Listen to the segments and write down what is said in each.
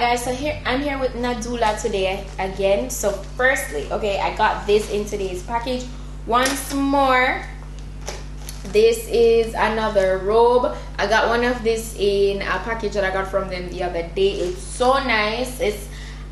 guys, so here I'm here with Nadula today again. So firstly, okay, I got this in today's package once more. This is another robe. I got one of this in a package that I got from them the other day. It's so nice. It's,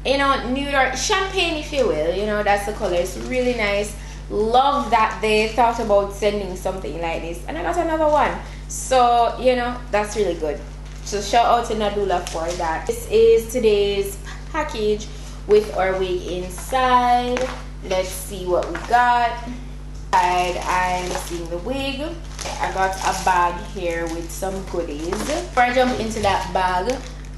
you know, nude or champagne, if you will, you know, that's the color. It's really nice. Love that they thought about sending something like this, and I got another one, so you know, that's really good. So shout out to Nadula for that. This is today's package with our wig inside. Let's see what we got. I'm seeing the wig. I got a bag here with some goodies. Before I jump into that bag,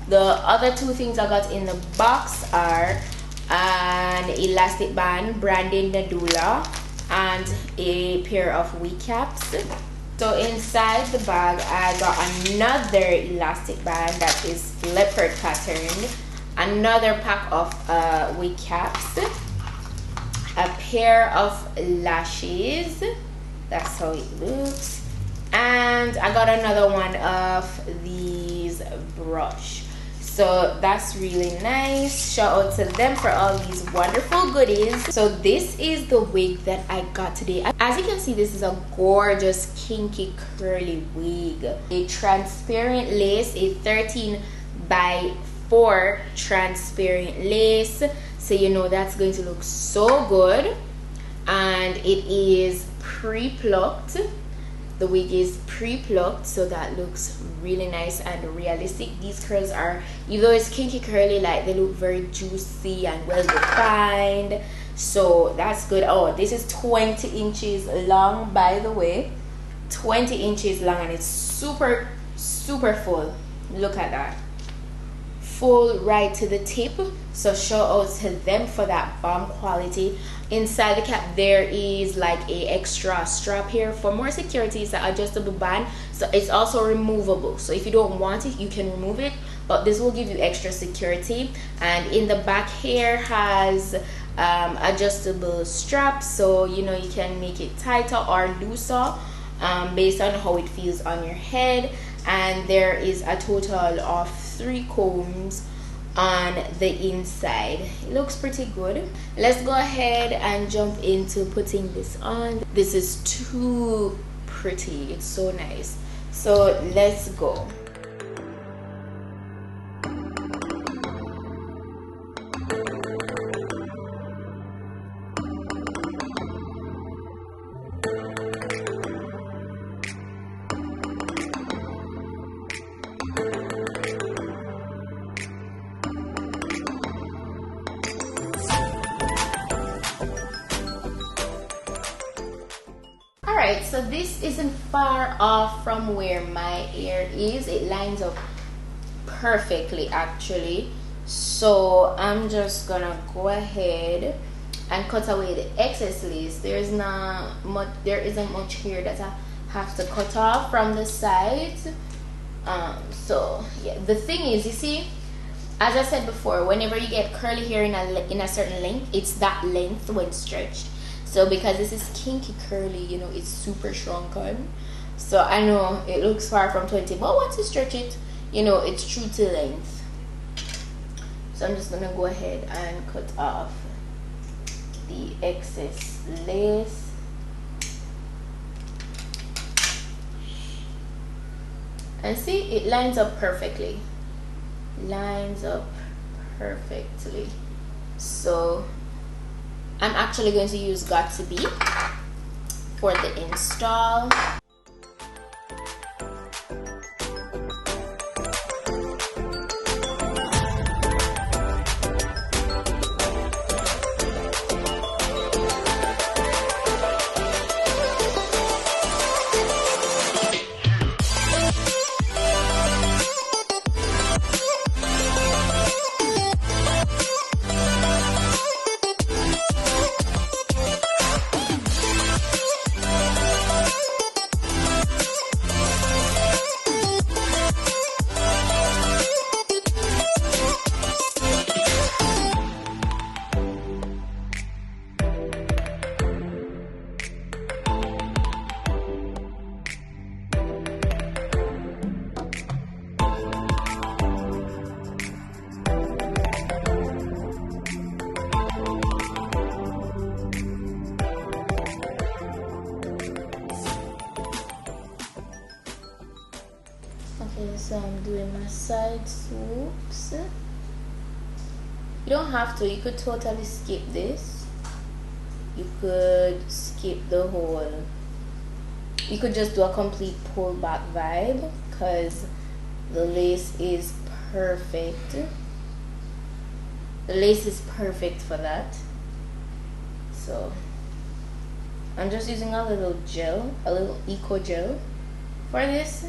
the other two things I got in the box are an elastic band branded Nadula and a pair of wig caps. So inside the bag I got another elastic band that is leopard patterned, another pack of wig caps, a pair of lashes, that's how it looks, and I got another one of these brush. So that's really nice. Shout out to them for all these wonderful goodies. So this is the wig that I got today. As you can see, this is a gorgeous kinky curly wig. A transparent lace, a 13x4 transparent lace. So you know that's going to look so good. And it is pre-plucked. The wig is pre-plucked, so that looks really nice and realistic. These curls are, even though it's kinky curly, like they look very juicy and well defined, so that's good. Oh, this is 20 inches long, by the way. 20 inches long, and it's super full. Look at that, full right to the tip. So shout out to them for that bomb quality. Inside the cap there is like a extra strap here for more security. It's an adjustable band, so it's also removable. So if you don't want it, you can remove it, but this will give you extra security. And in the back here has adjustable straps, so you know you can make it tighter or looser based on how it feels on your head. And there is a total of 3 combs on the inside. It looks pretty good. Let's go ahead and jump into putting this on. This is too pretty. It's so nice. So let's go. Alright, so this isn't far off from where my hair is. It lines up perfectly actually. So I'm just gonna go ahead and cut away the excess lace. There isn't much hair that I have to cut off from the sides. So yeah, the thing is, you see, as I said before, whenever you get curly hair in a certain length, it's that length when stretched. So because this is kinky curly, you know, it's super shrunken. So I know it looks far from 20, but once you stretch it, you know, it's true to length. So I'm just gonna go ahead and cut off the excess lace. And see, it lines up perfectly. Lines up perfectly. So I'm actually going to use Got2b for the install. Okay, so I'm doing my side swoops. You don't have to, you could totally skip this. You could skip the whole, you could just do a complete pull back vibe because the lace is perfect. The lace is perfect for that. So I'm just using a little gel, a little eco gel for this.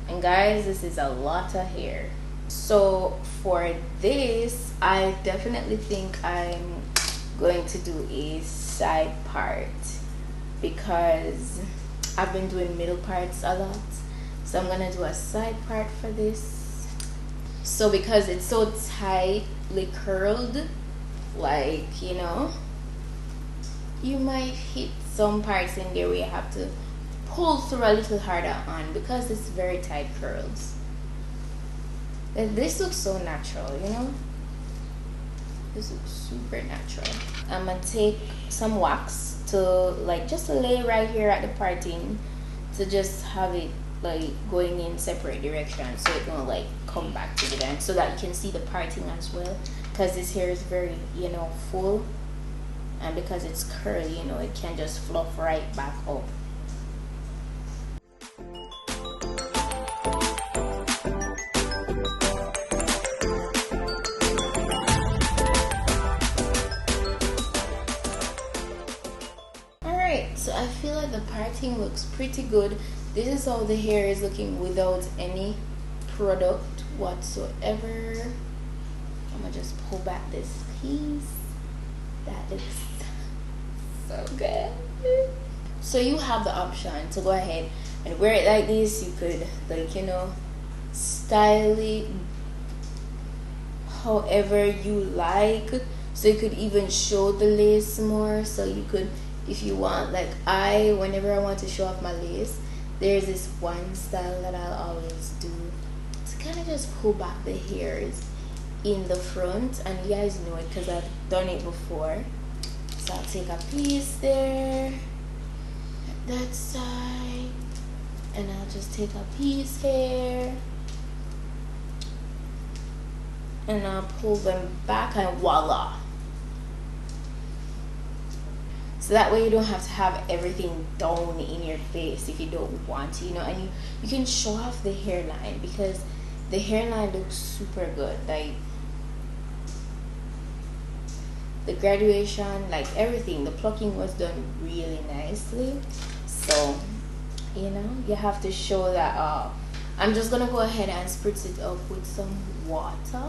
And guys, this is a lot of hair. So for this, I definitely think I'm going to do a side part because I've been doing middle parts a lot. So I'm gonna do a side part for this. So because it's so tightly curled, like, you know, you might hit some parts in there where you have to pull through a little harder on because it's very tight curls. And this looks so natural, you know? This looks super natural. I'm gonna take some wax to like just lay right here at the parting to just have it like going in separate directions so it won't like come back together, and so that you can see the parting as well, because this hair is very, you know, full, and because it's curly, you know, it can just fluff right back up. Alright, so I feel like the parting looks pretty good. This is how the hair is looking without any product whatsoever. I'm gonna just pull back this piece. That looks so good. So you have the option to go ahead and wear it like this. You could, like, you know, style it however you like. So you could even show the lace more. So you could, if you want, like whenever I want to show off my lace, there's this one style that I'll always do to kind of just pull back the hairs in the front, and you guys know it because I've done it before. So I'll take a piece there at that side, and I'll just take a piece here and I'll pull them back, and voila. So that way you don't have to have everything down in your face if you don't want to, you know, and you can show off the hairline because the hairline looks super good. Like the graduation, like everything, the plucking was done really nicely. So, you know, you have to show that off. I'm just gonna go ahead and spritz it up with some water.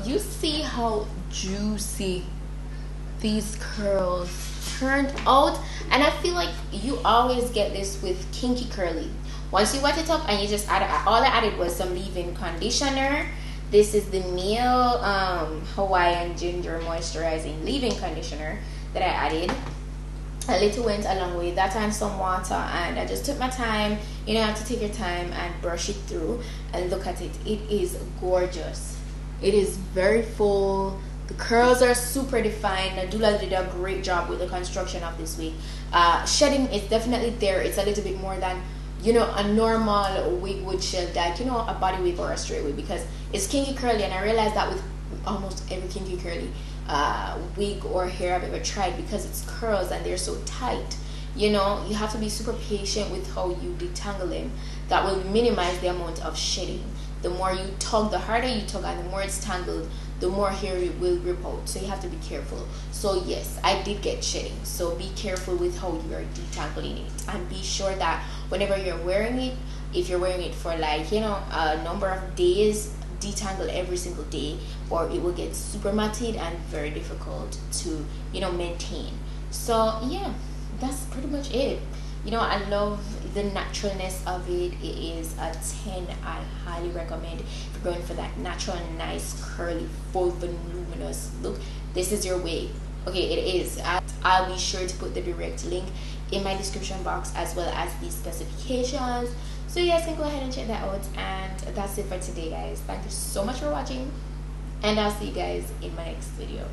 You see how juicy these curls turned out, and I feel like you always get this with kinky curly. Once you wet it up and you just add, all I added was some leave-in conditioner. This is the Mielle Hawaiian Ginger Moisturizing Leave-In Conditioner that I added. A little went a long way, that and some water, and I just took my time. You know, you have to take your time and brush it through, and look at it. It is gorgeous. It is very full. The curls are super defined. Nadula did a great job with the construction of this wig. Shedding is definitely there. It's a little bit more than, you know, a normal wig would shed, like, you know, a body wig or a straight wig, because it's kinky curly, and I realized that with almost every kinky curly wig or hair I've ever tried, because it's curls and they're so tight, you know, you have to be super patient with how you detangle them. That will minimize the amount of shedding. The more you tug, the harder you tug, and the more it's tangled, the more hair it will rip out. So you have to be careful. So yes, I did get shedding. So be careful with how you are detangling it, and be sure that whenever you're wearing it, if you're wearing it for, like, you know, a number of days, detangle every single day, or it will get super matted and very difficult to, you know, maintain. So yeah, that's pretty much it. You know, I love the naturalness of it. It is a 10. I highly recommend if you're going for that natural, nice, curly, full, voluminous look. This is your way. Okay, it is. I'll be sure to put the direct link in my description box, as well as the specifications, so you guys can go ahead and check that out. And that's it for today, guys. Thank you so much for watching, and I'll see you guys in my next video.